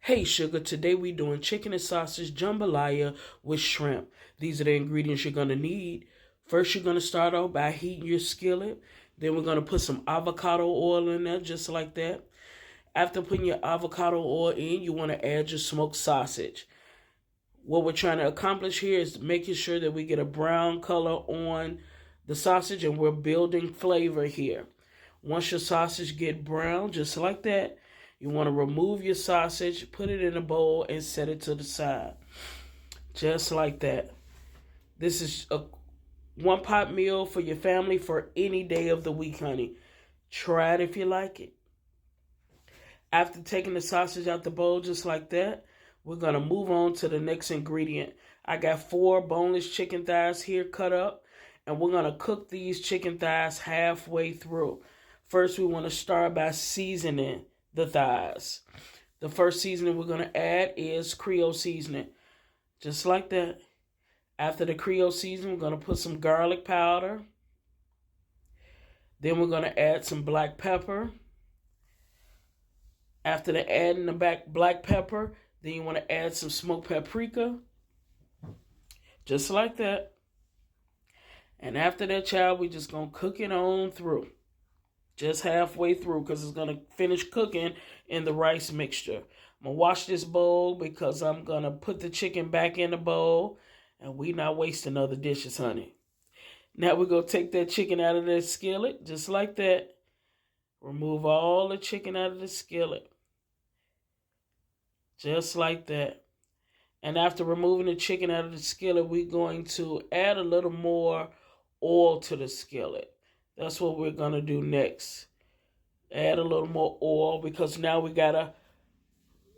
Hey sugar, today we doing chicken and sausage jambalaya with shrimp. These are the ingredients you're gonna need. First, you're gonna start off by heating your skillet. Then we're gonna put some avocado oil in there, just like that. After putting your avocado oil in, you wanna add your smoked sausage. What we're trying to accomplish here is making sure that we get a brown color on the sausage and we're building flavor here. Once your sausage get brown, just like that, you want to remove your sausage, put it in a bowl, and set it to the side. Just like that. This is a one-pot meal for your family for any day of the week, honey. Try it if you like it. After taking the sausage out the bowl just like that, we're going to move on to the next ingredient. I got 4 boneless chicken thighs here cut up, and we're going to cook these chicken thighs halfway through. First, we want to start by seasoning the thighs. The first seasoning we're going to add is Creole seasoning. Just like that. After the Creole seasoning, we're going to put some garlic powder. Then we're going to add some black pepper. After adding the black pepper, then you want to add some smoked paprika. Just like that. And after that, child, we're just going to cook it on through. Just halfway through, because it's going to finish cooking in the rice mixture. I'm going to wash this bowl because I'm going to put the chicken back in the bowl. And we not wasting other dishes, honey. Now we're going to take that chicken out of that skillet, just like that. Remove all the chicken out of the skillet. Just like that. And after removing the chicken out of the skillet, we're going to add a little more oil to the skillet. That's what we're going to do next. Add a little more oil because now we got to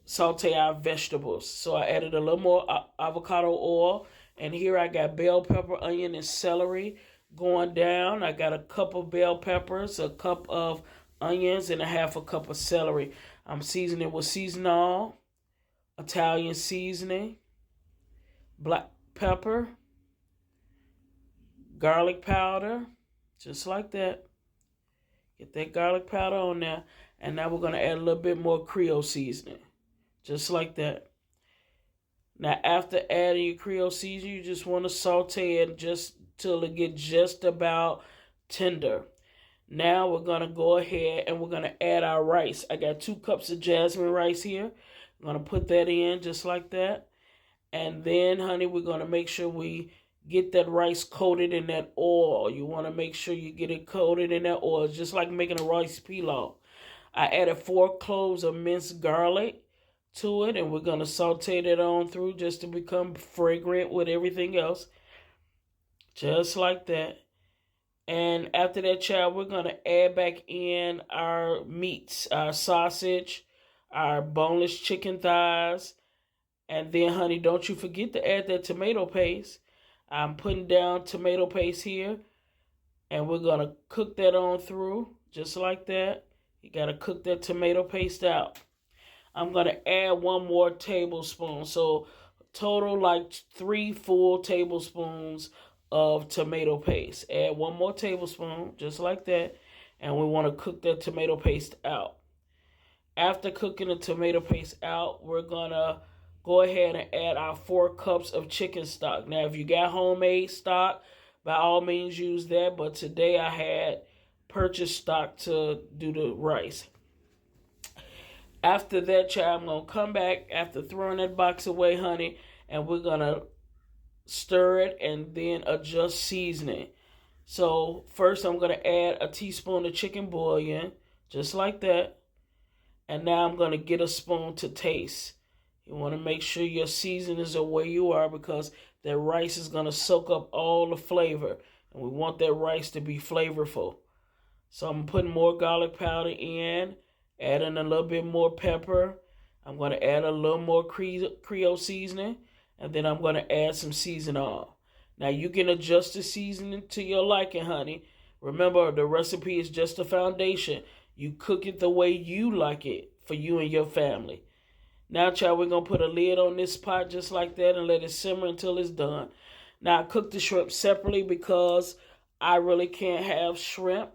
saute our vegetables. So I added a little more avocado oil. And here I got bell pepper, onion, and celery going down. I got a cup of bell peppers, a cup of onions, and a half a cup of celery. I'm seasoning with seasonal, Italian seasoning, black pepper, garlic powder. Just like that. Get that garlic powder on there. And now we're going to add a little bit more Creole seasoning. Just like that. Now, after adding your Creole seasoning, you just want to saute it just till it gets just about tender. Now we're going to go ahead and we're going to add our rice. I got 2 cups of jasmine rice here. I'm going to put that in just like that. And then, honey, we're going to make sure we get that rice coated in that oil. You want to make sure you get it coated in that oil. It's just like making a rice pilaf. I added 4 cloves of minced garlic to it. And we're going to saute that on through just to become fragrant with everything else. Just like that. And after that, child, we're going to add back in our meats. Our sausage, our boneless chicken thighs. And then, honey, don't you forget to add that tomato paste. I'm putting down tomato paste here. And we're going to cook that on through. Just like that. You got to cook that tomato paste out. I'm going to add 1 more tablespoon. So, total like 3 full tablespoons of tomato paste. Add 1 more tablespoon. Just like that. And we want to cook that tomato paste out. After cooking the tomato paste out, we're going to go ahead and add our 4 cups of chicken stock. Now, if you got homemade stock, by all means use that. But today I had purchased stock to do the rice. After that, child, I'm going to come back after throwing that box away, honey. And we're going to stir it and then adjust seasoning. So first I'm going to add a teaspoon of chicken bouillon. Just like that. And now I'm going to get a spoon to taste. You want to make sure your seasonings are where you are because that rice is going to soak up all the flavor. And we want that rice to be flavorful. So I'm putting more garlic powder in, adding a little bit more pepper. I'm going to add a little more Creole seasoning. And then I'm going to add some seasoning. Now you can adjust the seasoning to your liking, honey. Remember, the recipe is just a foundation. You cook it the way you like it for you and your family. Now, child, we're going to put a lid on this pot just like that and let it simmer until it's done. Now, I cook the shrimp separately because I really can't have shrimp.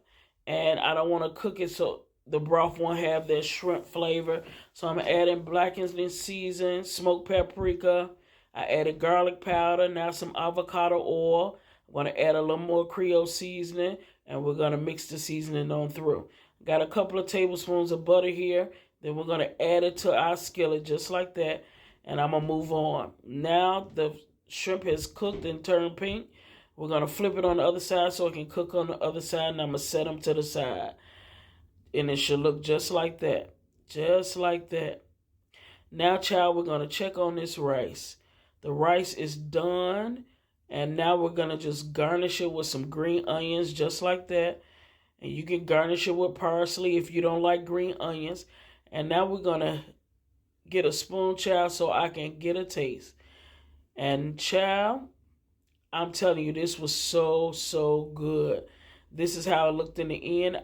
And I don't want to cook it so the broth won't have that shrimp flavor. So I'm adding blackened and seasoned smoked paprika. I added garlic powder, now some avocado oil. I'm going to add a little more Creole seasoning, and we're going to mix the seasoning on through. Got a couple of tablespoons of butter here. Then we're going to add it to our skillet just like that, and I'm going to move on. Now the shrimp has cooked and turned pink. We're going to flip it on the other side so it can cook on the other side, and I'm going to set them to the side. And it should look just like that. Just like that. Now, child, we're going to check on this rice. The rice is done. And now we're going to just garnish it with some green onions just like that. And you can garnish it with parsley if you don't like green onions. And now we're going to get a spoon, child, so I can get a taste. And, child, I'm telling you, this was so, so good. This is how it looked in the end.